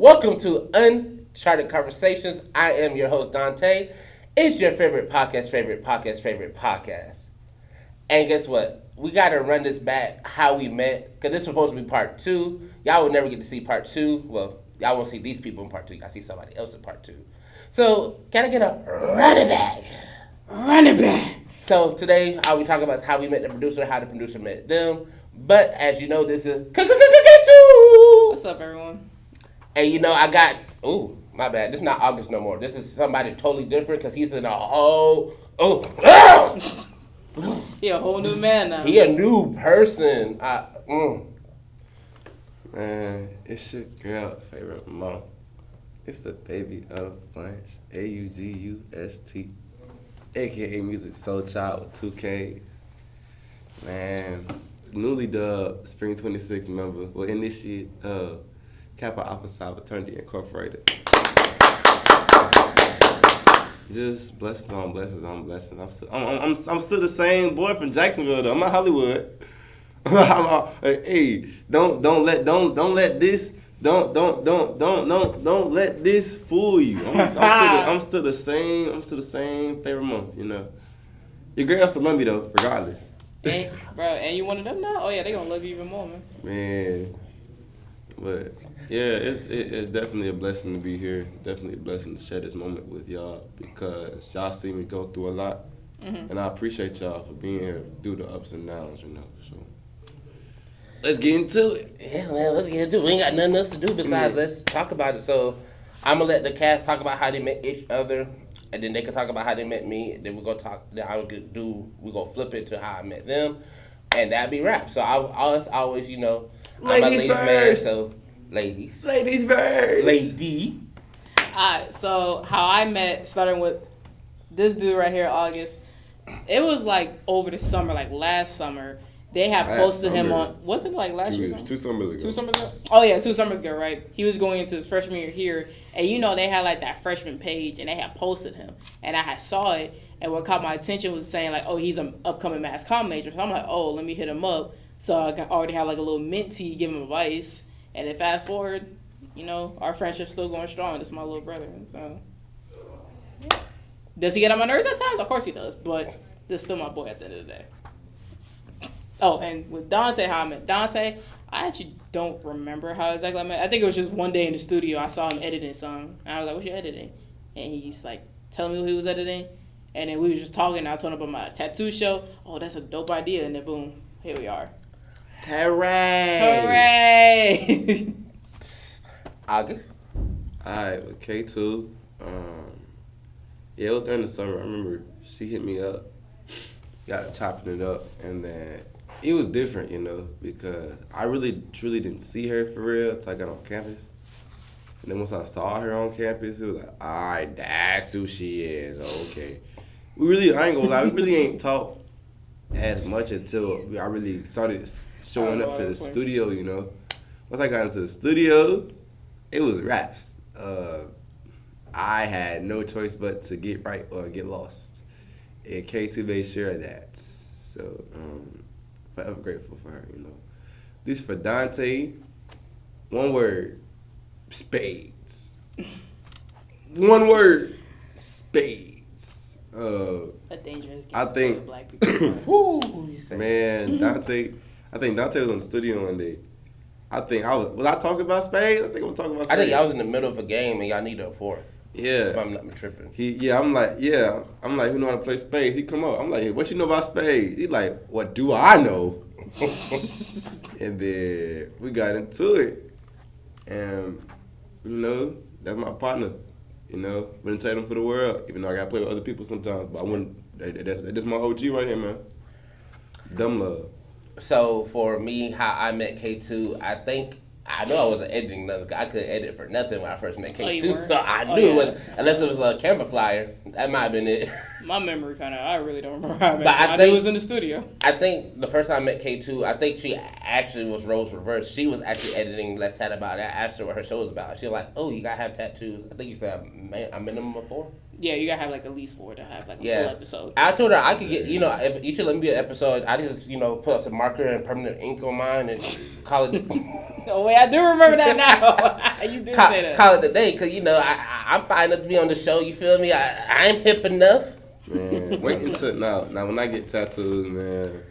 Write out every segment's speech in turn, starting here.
Welcome to Uncharted Conversations. I am your host, Dante. It's your favorite podcast. And guess what? We got to run this back, how we met, because this is supposed to be part two. Y'all will never get to see part two. Well, y'all won't see these people in part two. Y'all see somebody else in part two. So, can I get a run it back? Run it back. So, today, all we talk about is how we met the producer, how the producer met them. But, as you know, this is two. What's up, everyone? And you know, I got, my bad. This is not August no more. This is somebody totally different because he's in a whole, He a whole new man now. He a new person. Man, it's your girl favorite mom. It's the baby of bunch, AUGUST, aka Music Soul Child with 2 Ks. Man, newly dubbed Spring 26 member, will initiate Kappa Alpha Psi Fraternity Incorporated. Just blessings on blessings on blessings. I'm still the same boy from Jacksonville though. I'm not Hollywood. Hey, don't let this fool you. I'm still the same. I'm still the same favorite month. You know, your girl still love me though, regardless. And you one of them now? Oh yeah, they gonna love you even more, man. Man, but yeah, it's definitely a blessing to be here. Definitely a blessing to share this moment with y'all because y'all see me go through a lot, and I appreciate y'all for being here through the ups and downs. You know, so let's get into it. Yeah, man, let's get into it. We ain't got nothing else to do besides let's talk about it. So I'm gonna let the cast talk about how they met each other, and then they can talk about how they met me. And then we're gonna talk. Then we're gonna flip it to how I met them, and that'd be wrap. So I always, you know, I'm a ladies man, so. Ladies first. Lady. Alright, so how I met, starting with this dude right here, August. It was like over the summer, like last summer. They had posted him on. Was it like last year? 2 summers ago. 2 summers ago? Oh yeah, 2 summers ago, right? He was going into his freshman year here, and you know they had like that freshman page, and they had posted him, and I had saw it, and what caught my attention was saying like, oh, he's an upcoming mass comm major. So I'm like, oh, let me hit him up. So I already have like a little mentee give him advice. And then fast forward, you know, our friendship's still going strong. This is my little brother. So, yeah. Does he get on my nerves at times? Of course he does. But this is still my boy at the end of the day. Oh, and with Dante, how I met Dante, I actually don't remember how exactly I met. I think it was just one day in the studio. I saw him editing something. And I was like, what you editing? And he's like telling me what he was editing. And then we were just talking. And I told him about my tattoo show. Oh, that's a dope idea. And then boom, here we are. Hooray! August. Alright, with K2. Yeah, it was during the summer. I remember she hit me up, got chopping it up, and then it was different, you know, because I really truly didn't see her for real until I got on campus. And then once I saw her on campus, it was like, alright, that's who she is. Okay. I ain't gonna lie, we really ain't talked as much until I really started showing up to the studio, you know. Once I got into the studio, it was raps. I had no choice but to get right or get lost. And K2 made sure of that. So, forever grateful for her, you know. At least for Dante, one word, spades. One word, spades. A dangerous game I think, for black people. Man, Dante... I think Dante was in the studio one day. I talking about spades? I think I was talking about spades. I think y'all was in the middle of a game and y'all needed a fourth. Yeah. If I'm not tripping. I'm like, who know how to play spades? He come up. I'm like, hey, what you know about spades? He like, what do I know? And then we got into it. And, you know, that's my partner. You know, wouldn't trade him for the world, even though I got to play with other people sometimes. But I wouldn't, that's my OG right here, man. Dumb love. So for me, how I met K2, I know I wasn't editing nothing. I couldn't edit for nothing when I first met K2. So I knew unless it was a camera flyer, that might have been it. My memory I really don't remember how I met her. I think it was in the studio. I think the first time I met K2, I think she actually was roles reversed. She was actually editing Let's Chat About It. I asked her what her show was about. She was like, oh, you gotta have tattoos. I think you said a minimum of 4? Yeah, you gotta have like at least 4 to have like a full episode. I told her I could get, if you should let me be an episode, I just, put up some marker and permanent ink on mine and call it. Oh wait, I do remember that now. You did say that. Call it the day, cause I'm fine enough to be on the show. You feel me? I'm hip enough. Man, wait until now when I get tattoos, man,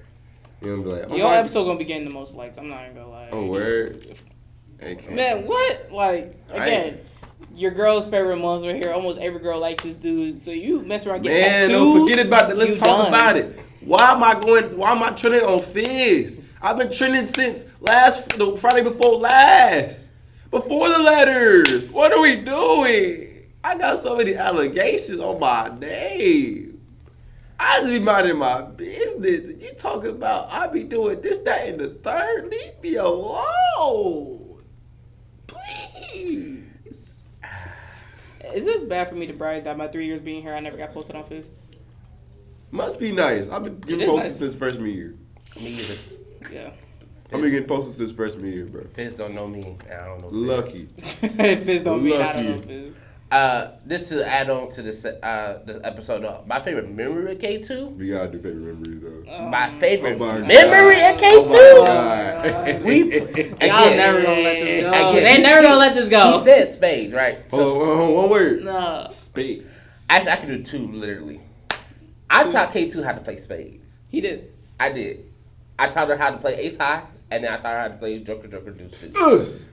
you gonna be like, your episode gonna be getting the most likes. I'm not even gonna lie. Oh word. Man, what? Like again. Your girl's favorite month right here. Almost every girl likes this dude. So you mess around, get tattoos. Man, don't forget about that. Let's talk about it. Why am I trending on Fizz? I've been trending since the Friday before last. Before the letters. What are we doing? I got so many allegations on my name. I just be minding my business. And you talking about I be doing this, that, and the third? Leave me alone. Please. Is it bad for me to brag that my 3 years being here, I never got posted on Fizz? Must be nice. I've been getting posted since freshman year. Me either. Yeah. I've been getting posted since freshman year, bro. Fizz don't know me, and I don't know Fizz. Lucky. Fizz don't mean I don't know Fizz. This to add on to this episode. My favorite memory of K2. We gotta do favorite memories though. My favorite memory of K2. Y'all never gonna let this go. They never gonna let this go. He said spades, right? So, one word. No. Spades. Actually, I can do 2 literally. I taught K2 how to play spades. He did. I did. I taught her how to play ace high, and then I taught her how to play joker, deuce, deuce.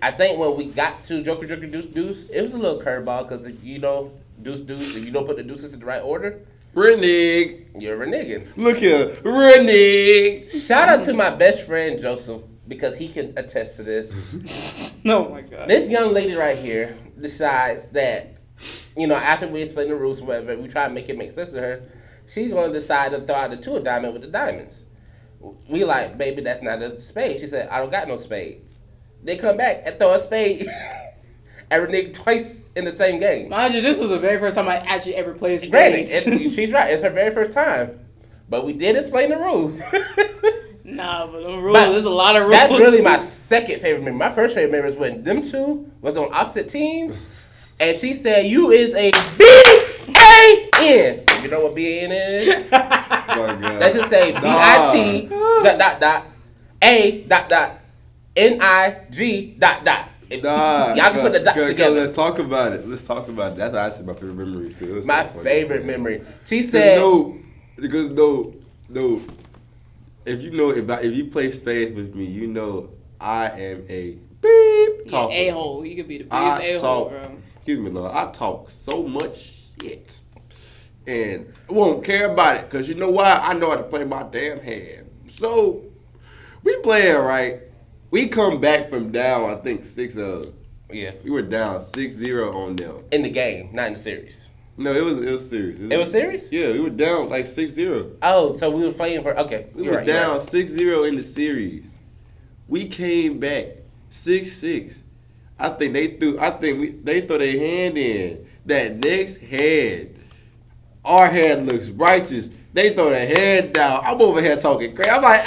I think when we got to joker, deuce, it was a little curveball because if you know deuce, if you don't put the deuces in the right order, renege. You're reneging. Look here, renege. Shout out to my best friend Joseph because he can attest to this. Oh my God. This young lady right here decides that, after we explain the rules or whatever, we try to make it make sense to her. She's going to decide to throw out the 2 diamond with the diamonds. We like, baby, that's not a spade. She said, I don't got no spades. They come back and throw a spade and renege twice in the same game. Mind you, this was the very first time I actually ever played spades. Granted, she's right. It's her very first time. But we did explain the rules. Nah, but the rules, there's a lot of rules. That's really my second favorite memory. My first favorite memory is when them 2 was on opposite teams. And she said, you is a B-A-N. You know what B-A-N is? Oh my God. Let's just say B-I-T A N-I-G. Y'all can put the dots together. Let's talk about it. That's actually my favorite memory too. My favorite memory. She said, because if you play spades with me, you know I am a beep talker. Yeah, a-hole. You could be the biggest a-hole, bro. Excuse me, Lord. I talk so much shit. And won't care about it. Because you know why? I know how to play my damn hand. So, we playing, right? We come back from down, I think, 6-0. Yes. We were down 6-0 on them. In the game, not in the series. No, it was serious. It was serious? Yeah, we were down like 6-0. Oh, so we were playing for, okay. We were down 6-0 in the series. We came back 6-6. I think they threw their hand in. That next hand, our hand looks righteous. They throw their hand down. I'm over here talking crazy. I'm like,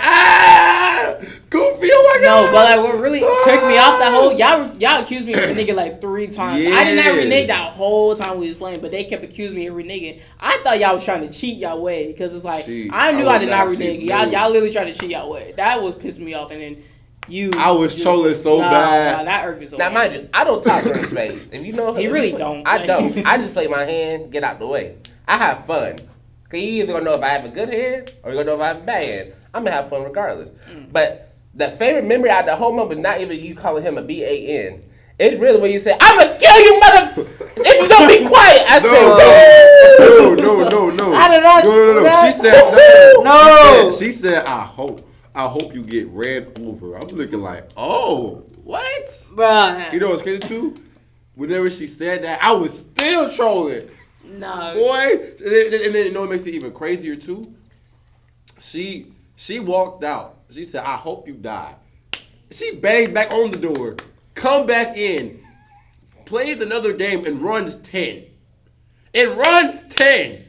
Goofy, oh my God. No, but like what really took me off that whole y'all accused me of reneging like 3 times. Yeah. I did not renege that whole time we was playing, but they kept accusing me of reneging. I thought y'all was trying to cheat y'all way because it's like I knew I did not renege. Y'all literally trying to cheat y'all way. That was pissing me off, and then. I was trolling so bad. Nah, that irked me so bad. Now, mind you, I don't talk during space. If you know, he really don't. I don't. I just play my hand, get out the way. I have fun. Cause you either gonna know if I have a good hand or you're gonna know if I have a bad hand. I'm gonna have fun regardless. But the favorite memory out of the whole moment is not even you calling him a B-A-N. It's really when you say, "I'm gonna kill you, mother." If you don't be quiet, I say, No. I did not. No. She said, I hope you get ran over. I'm looking like, oh, what? Bruh. You know what's crazy too? Whenever she said that, I was still trolling. No. Boy. And then you know what makes it even crazier too? She walked out. She said, I hope you die. She banged back on the door, come back in, plays another game and runs 10. And runs 10.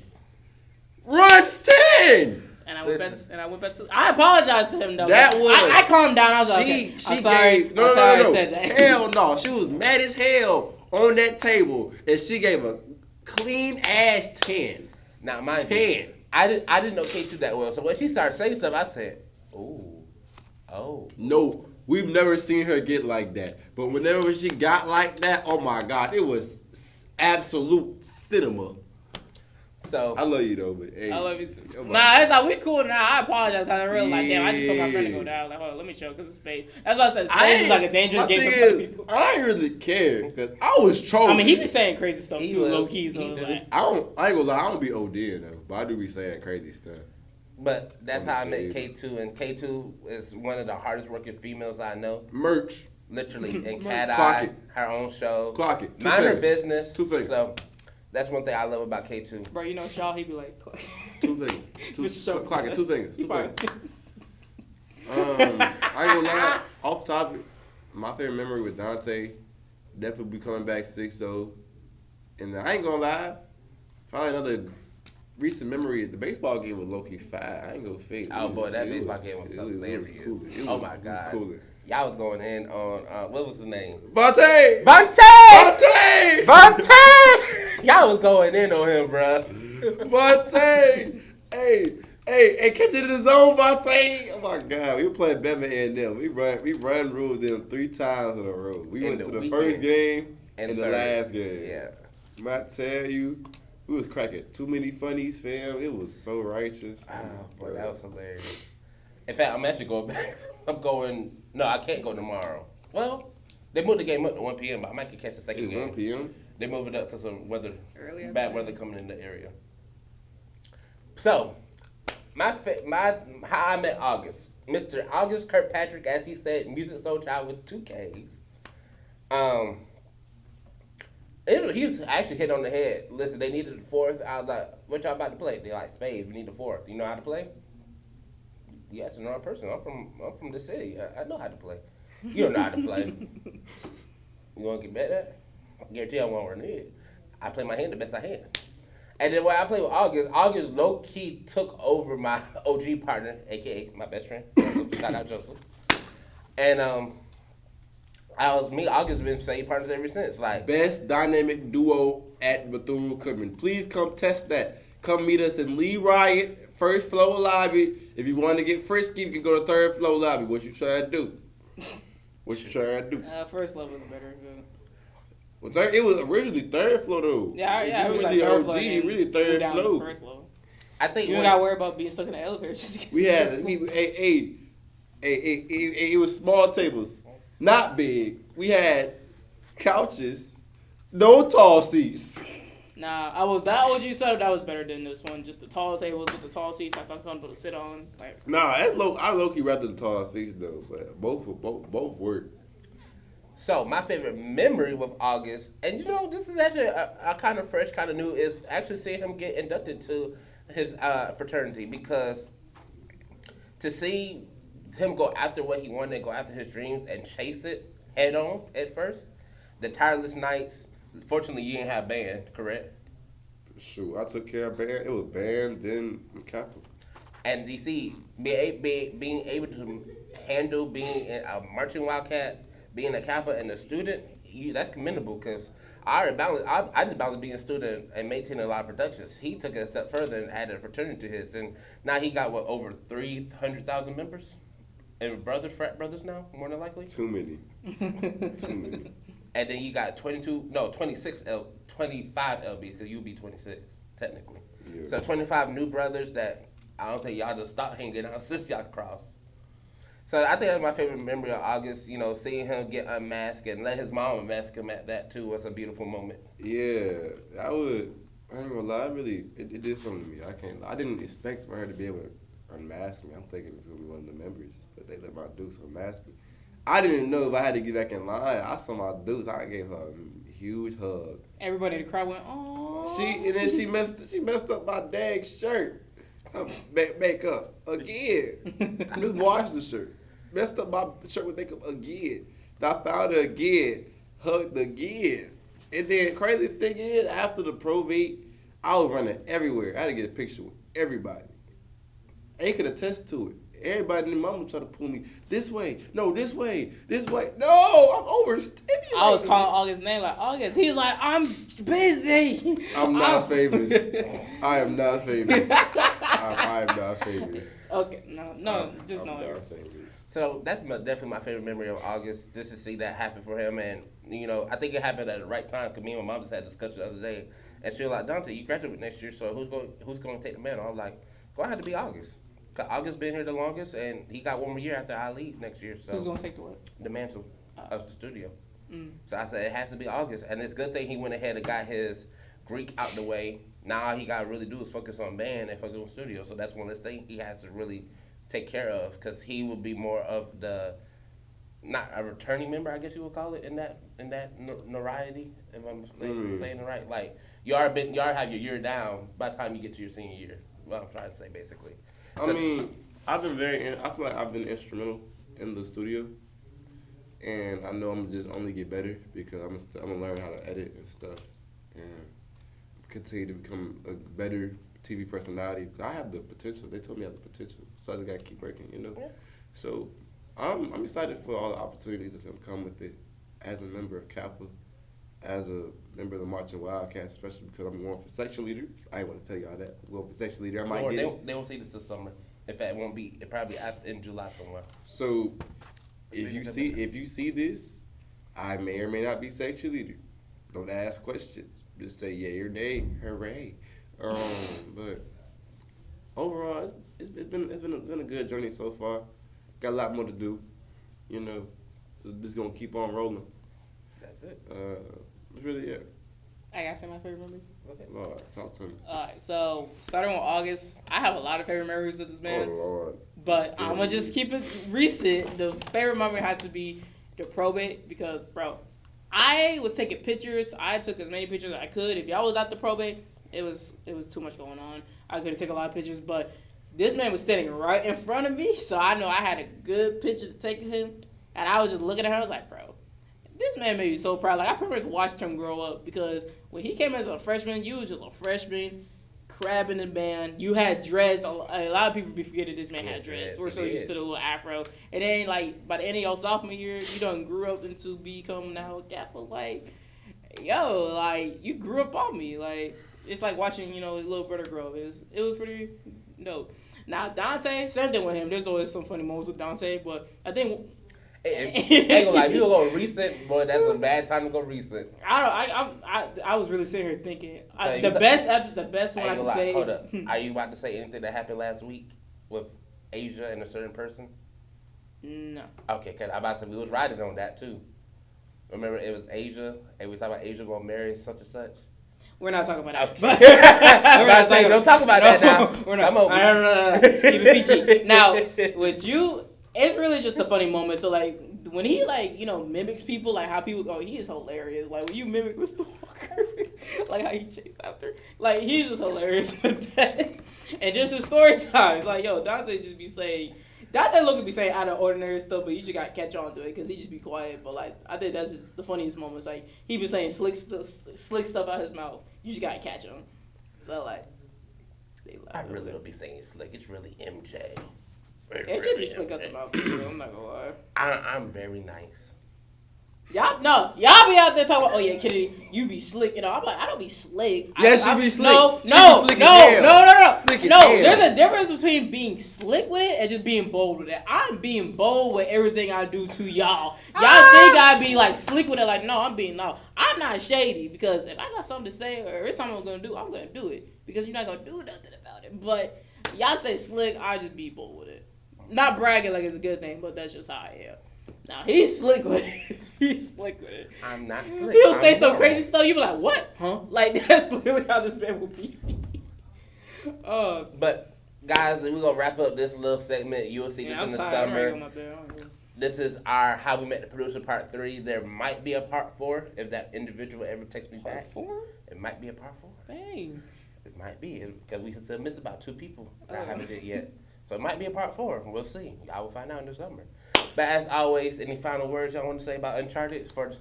And I went back to. I apologized to him though. That was. I calmed down. I was like, okay, I'm sorry. No. I said that. Hell no. She was mad as hell on that table, and she gave a clean ass 10. Now, mind 10. you, I didn't know K2 that well. So when she started saying stuff, I said, "Ooh, oh." No, we've never seen her get like that. But whenever she got like that, oh my God, it was absolute cinema. So I love you though, but hey, I love you too. oh my Nah, it's like we cool now. I apologize because I realized, like, damn, I just told my friend to Yeah. go down. Like, hold on, let me chill because it's space. That's why I said I space is ain't- like a dangerous my game thing for other is, people. I ain't really care because I was trolling. I mean, he been saying crazy stuff He too, will. low key. So He do. like, I ain't gonna lie, I don't be ODing though, but I do be saying crazy stuff. but that's how I met Okay. K2, and K2 is one of the hardest working females I know. Merch, Literally, in Cat Clock Eye, it. her own show. Clock it. Two Mind her fingers. business. Two fingers. So that's one thing I love about K2. bro, you know, Shaw, he be like, 2 fingers, Mr. Show. clock it, 2 fingers, He 2 probably- fingers. I ain't gonna lie, off topic, my favorite memory with Dante definitely be coming back 6-0. And I ain't gonna lie, probably another recent memory, the baseball game was low-key fire. I ain't gonna fake. Oh boy, that baseball game was hilarious. Oh my god, y'all was going in on what was his name? Vontae! Vontae! Vontae! Vontae! Y'all was going in on him, bruh. Vontae! Hey, catch it in the zone, Vontae! Oh my God, we were playing Bama and them. We run ruled them 3 times in a row. We In went the to the weekend. first game And and the third. last game. Yeah. I tell you, we was cracking too many funnies, fam. It was so righteous. Oh boy, that was hilarious. In fact, I'm actually going back. I'm going. No, I can't go tomorrow. Well, they moved the game up to 1 p.m., but I might catch the second It's game. 1 p.m. They moved it up because of weather, Earlier? bad weather coming in the area. So, my how I met August, Mr. August Kirkpatrick, as he said, Music Soul Child with 2 Ks. He was actually hit on the head. Listen, they needed a 4th. I was like, "What y'all about to play?" They're like, "Spades. We need a 4th. You know how to play?" Yes, the wrong person. I'm from the city. I know how to play. You don't know how to play. You want to get better? I guarantee I won't run it. I play my hand the best I can. And then when I play with August low key took over my OG partner, aka my best friend. Joseph. Shout out Joseph. And August been same partners ever since. Like Best dynamic duo at Bethune-Cookman. Please come test that. Come meet us in Lee Riot, 1st floor lobby. If you want to get frisky, you can go to 3rd floor lobby. What you trying to do? What you trying to do? First level is better. Well, it was originally 3rd floor though. Yeah, If you it was really like third OG, floor. and really then 3rd down to floor. First level. I think You don't gotta worry about being stuck in the elevator. Just to get it was small tables, not big. We had couches, no tall seats. Nah, that OG setup that was better than this one. Just the tall tables with the tall seats that's uncomfortable to sit on. Like, Nah, I low-key rather the tall seats though, but both work. So my favorite memory with August, and you know, this is actually a kind of fresh, kind of new, is actually seeing him get inducted to his fraternity, because to see him go after what he wanted, go after his dreams and chase it head on at first, the tireless nights. Fortunately, you didn't have band, correct? Shoot, I took care of band. It was band, then Capital. And DC being able to handle being a marching wildcat, being a Kappa and a student, that's commendable, because I just balanced being a student and maintaining a lot of productions. He took it a step further and added a fraternity to his, and now he got over 300,000 members, and frat brothers now, more than likely. Too many. And then you got 25 LBs, because you'll be 26 technically. Yeah. So 25 new brothers that I don't think y'all just stop hanging out since y'all cross. So I think that's my favorite memory of August. You know, seeing him get unmasked and let his mom unmask him at that too was a beautiful moment. Yeah, I ain't gonna lie, it did something to me. I didn't expect for her to be able to unmask me. I'm thinking it's gonna be one of the members, but they let my dukes unmask me. I didn't know if I had to get back in line. I saw my dukes. I gave her a huge hug. everybody in the crowd went, oh. She messed up my dang shirt. Makeup again. I just washed the shirt. Messed up my shirt with makeup again. I found her again. Hugged again. And then crazy thing is, after the probate, I was running everywhere. I had to get a picture with everybody. They could attest to it. everybody and mama try to pull me this way. No, this way. This way. No, I'm overstimulated. I was calling August's name like, August. He's like, I'm busy. I'm not famous. I am not famous. I am not famous. Okay, no, just I'm no. not famous. So that's definitely my favorite memory of August, just to see that happen for him. And, you know, I think it happened at the right time because me and my mom just had a discussion the other day. And she was like, Dante, you graduate next year, so who's going to take the mantle? I was like, going to have to be August. Because August been here the longest, and he got one more year after I leave next year. So Who's going to take the what? The mantle of the studio. Mm. So I said, it has to be August. And it's a good thing he went ahead and got his Greek out the way. Now all he got to really do is focus on band and focus on studio. So that's one of the things he has to really take care of, because he would be more of the, not a returning member, I guess you would call it, in that notoriety, if I'm saying it right. Like, you already have your year down by the time you get to your senior year. What I'm trying to say, basically. I mean, I feel like I've been instrumental in the studio, and I know I'm gonna just only get better because I'm gonna learn how to edit and stuff, and continue to become a better TV personality. I have the potential. They told me I have the potential, so I just gotta keep working, you know. Yeah. So I'm excited for all the opportunities that's gonna come with it. As a member of Kappa, as a member of the Marching Wildcats, especially because I'm going for section leader. I ain't want to tell y'all that. I'm going for section leader. I might get it. They won't see this this summer. In fact, it won't be. It probably in July somewhere. So if you see this, I may or may not be section leader. Don't ask questions. Just say yay or nay. Hooray. But overall, it's been a good journey so far. Got a lot more to do, you know. So just gonna keep on rolling. That's it. That's really it. I gotta say my favorite memories. Okay. Lord, talk to me. Alright, so starting with August, I have a lot of favorite memories with this man. Oh Lord. But I'm gonna just keep it recent. The favorite memory has to be the probate because, bro, I was taking pictures. I took as many pictures as I could. If y'all was at the probate, it was too much going on. I couldn't take a lot of pictures, but this man was standing right in front of me, so I know I had a good picture to take of him. And I was just looking at him. I was like, bro, this man made me so proud. Like, I pretty much watched him grow up because when he came as a freshman, you was just a freshman, crabbing the band. You had dreads. A lot of people be forgetting this man had dreads. We're so used to the little afro. And then, like, by the end of your sophomore year, you done grew up into become now a Kappa. Like, yo, like, you grew up on me. Like, it's like watching, you know, his little brother grow. It was pretty dope. Now, Dante, same thing with him. There's always some funny moments with Dante, but I think... ain't gonna lie, if you go recent, boy, that's a bad time to go recent. I was really sitting here thinking the best one I can say. Hold up, are you about to say anything that happened last week with Asia and a certain person? No. Okay, cause I about to say we was riding on that too. Remember, it was Asia, and we talking about Asia gonna marry such and such. We're not talking about that. Okay. Don't talk about that now. We're not. Come on. No. Keep it PG. Now, with you. It's really just a funny moment. So, like, when he, like, you know, mimics people, like, how people go, he is hilarious. Like, when you mimic Mr. Walker, like, how he chased after. Like, he's just hilarious with that. And just his story time. It's like, yo, Dante just be saying, Dante Logan be saying out of ordinary stuff, but you just got to catch on to it because he just be quiet. But, like, I think that's just the funniest moments. Like, he be saying slick stuff out his mouth. You just got to catch on. So, like, they laugh. I really don't be saying slick. It's really MJ. It should be slick up the mouth. I'm not gonna lie. I'm very nice. Y'all be out there talking about, oh yeah, Kennedy, you be slick and all. I'm like, I don't be slick. Yes, you be slick. No. Slick. There's a difference between being slick with it and just being bold with it. I'm being bold with everything I do to y'all. Y'all think I be like slick with it? Like, no, I'm not shady because if I got something to say or it's something I'm gonna do, I'm gonna do it because you're not gonna do nothing about it. But y'all say slick, I just be bold with it. Not bragging like it's a good thing, but that's just how I am. Now, he's slick with it. I'm not slick. He'll say some crazy stuff. You be like, what? Huh? Like, that's really how this man will be. But, guys, we're going to wrap up this little segment. You'll see this in the summer. This is our How We Met the Producer Part 3. There might be a Part 4 if that individual ever texts me back. Part 4? It might be a Part 4. Dang. It might be because we still miss about 2 people that I haven't did yet. So it might be a Part 4. We'll see. Y'all will find out in the summer. But as always, any final words y'all want to say about Uncharted? For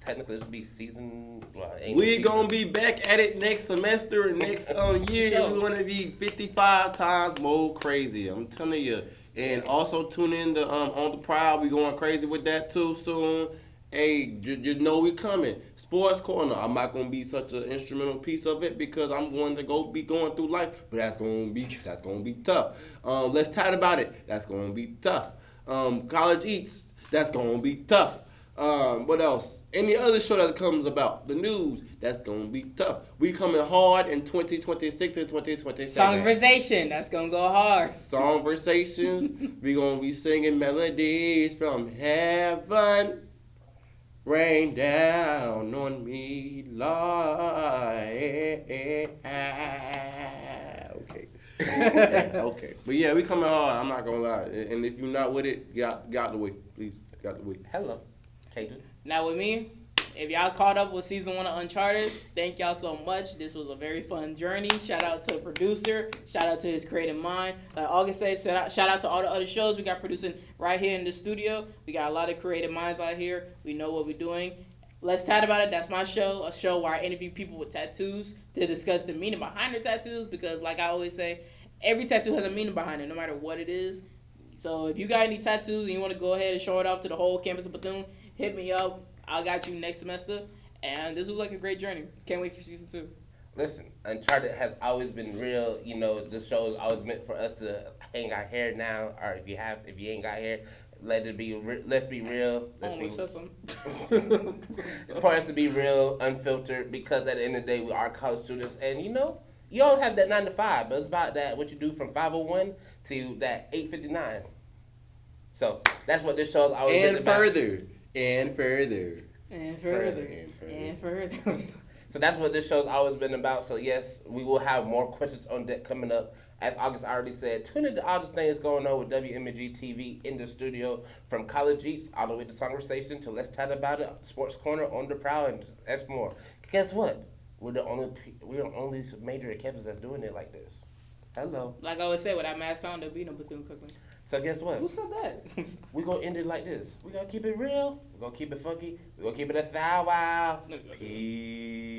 technically, this will be season. We're gonna be back at it next semester, next year. We're gonna be 55 times more crazy. I'm telling you, And also tune in to On the Prowl. We going crazy with that too soon. Hey, just know we coming. Sports Corner. I'm not gonna be such an instrumental piece of it because I'm going to be going through life, but that's gonna be tough. Let's chat about it. That's gonna be tough. College Eats. That's gonna be tough. What else? Any other show that comes about, the news, that's gonna be tough. We coming hard in 2026 and 2027. Songversation, that's gonna go hard. Songversations, we gonna be singing melodies from heaven. Rain down on me, Lord. Okay. Okay. But yeah, we coming hard. I'm not gonna lie. And if you're not with it, get out the way, please. Get out the way. Hello, Kaden. Now with me, if y'all caught up with season 1 of Uncharted, thank y'all so much. This was a very fun journey. Shout out to the producer. Shout out to his creative mind. Like August said, shout out to all the other shows we got producing right here in the studio. We got a lot of creative minds out here. We know what we're doing. Let's Chat About It. That's my show. A show where I interview people with tattoos to discuss the meaning behind their tattoos. Because like I always say, every tattoo has a meaning behind it, no matter what it is. So if you got any tattoos and you want to go ahead and show it off to the whole campus of Bethune, hit me up. I got you next semester. And this was like a great journey. Can't wait for season 2. Listen, Uncharted has always been real. You know, the show is always meant for us to hang our hair now, or if you ain't got hair, let it be. Let's be real. For us to be real, unfiltered, because at the end of the day, we are college students, and you know, you all have that 9 to 5, but it's about that what you do from 5:01 to that 8:59. So that's what this show is always been about. And further. So that's what this show's always been about. So yes, we will have more questions on deck coming up. As August already said, tune into all the things going on with WMG TV in the studio, from College Eats all the way to Songversation to Let's Chat About It, Sports Corner, On the Prowl, and that's more. Guess what? We're the only major campus that's doing it like this. Hello. Like I always say, without mask on, there'll be no Bethune-Cookman. So guess what? Who said that? We're going to end it like this. We're going to keep it real. We're going to keep it funky. We're going to keep it a thou wow. Peace.